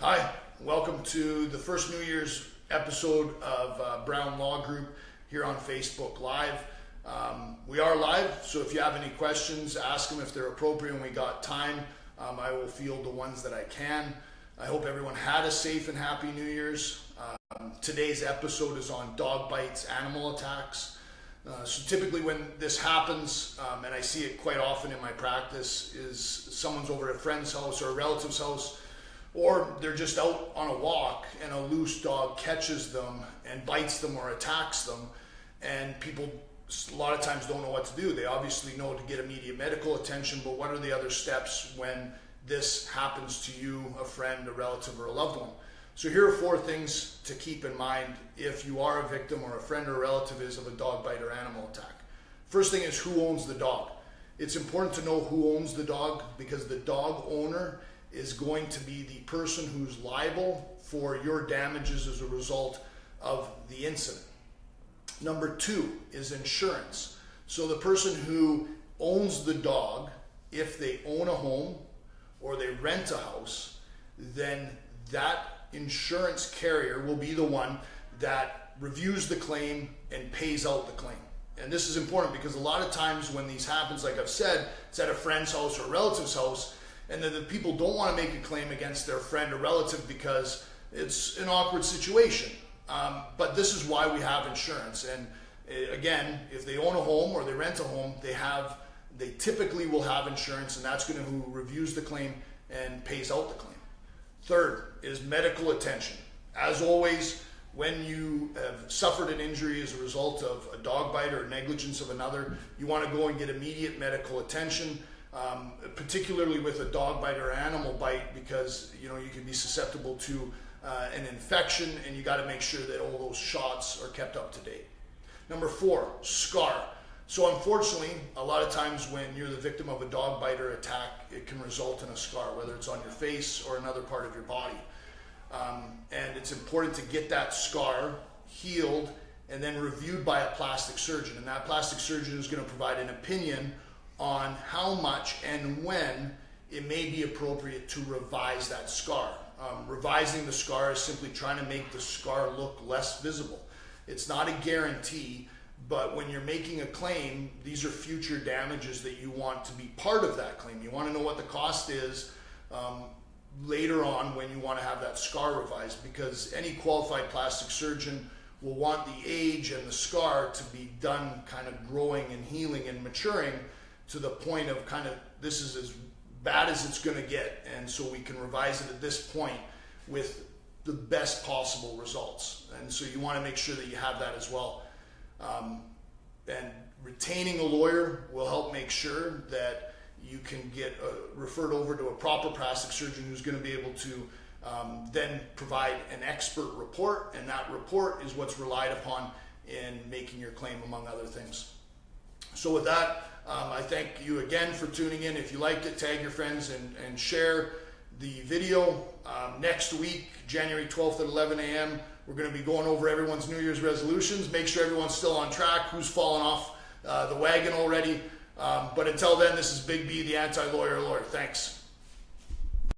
Hi, welcome to the first New Year's episode of Browne Law Group here on Facebook Live. We are live, so if you have any questions, ask them if they're appropriate and we got time. I will field the ones that I can. I hope everyone had a safe and happy New Year's. Today's episode is on dog bites, animal attacks. So typically when this happens, and I see it quite often in my practice, is someone's over at a friend's house or a relative's house, or they're just out on a walk and a loose dog catches them and bites them or attacks them, and people a lot of times don't know what to do. They obviously know to get immediate medical attention, but what are the other steps when this happens to you, a friend, a relative, or a loved one? So here are 4 things to keep in mind if you are a victim or a friend or a relative is of a dog bite or animal attack. First thing is who owns the dog. It's important to know who owns the dog because the dog owner is going to be the person who's liable for your damages as a result of the incident. Number 2 is insurance. So the person who owns the dog, if they own a home or they rent a house, then that insurance carrier will be the one that reviews the claim and pays out the claim. And this is important because a lot of times when these happens, like I've said, it's at a friend's house or a relative's house, and then the people don't want to make a claim against their friend or relative because it's an awkward situation. But this is why we have insurance. And again, if they own a home or they rent a home, they typically will have insurance, and that's going to who reviews the claim and pays out the claim. Third is medical attention. As always, when you have suffered an injury as a result of a dog bite or negligence of another, you want to go and get immediate medical attention. Particularly with a dog bite or animal bite, because you can be susceptible to an infection, and you got to make sure that all those shots are kept up to date. Number 4, scar. So unfortunately, a lot of times when you're the victim of a dog bite or attack, it can result in a scar, whether it's on your face or another part of your body. And it's important to get that scar healed and then reviewed by a plastic surgeon. And that plastic surgeon is going to provide an opinion on how much and when it may be appropriate to revise that scar. Revising the scar is simply trying to make the scar look less visible. It's not a guarantee, but when you're making a claim, these are future damages that you want to be part of that claim. You want to know what the cost is later on when you want to have that scar revised, because any qualified plastic surgeon will want the age and the scar to be done kind of growing and healing and maturing to the point of kind of this is as bad as it's going to get, and so we can revise it at this point with the best possible results. And so you want to make sure that you have that as well. And retaining a lawyer will help make sure that you can get referred over to a proper plastic surgeon who's going to be able to then provide an expert report, and that report is what's relied upon in making your claim, among other things. So with that, I thank you again for tuning in. If you liked it, tag your friends and share the video. Next week, January 12th at 11 a.m., we're going to be going over everyone's New Year's resolutions. Make sure everyone's still on track, who's fallen off the wagon already. But until then, this is Big B, the anti-lawyer lawyer. Thanks.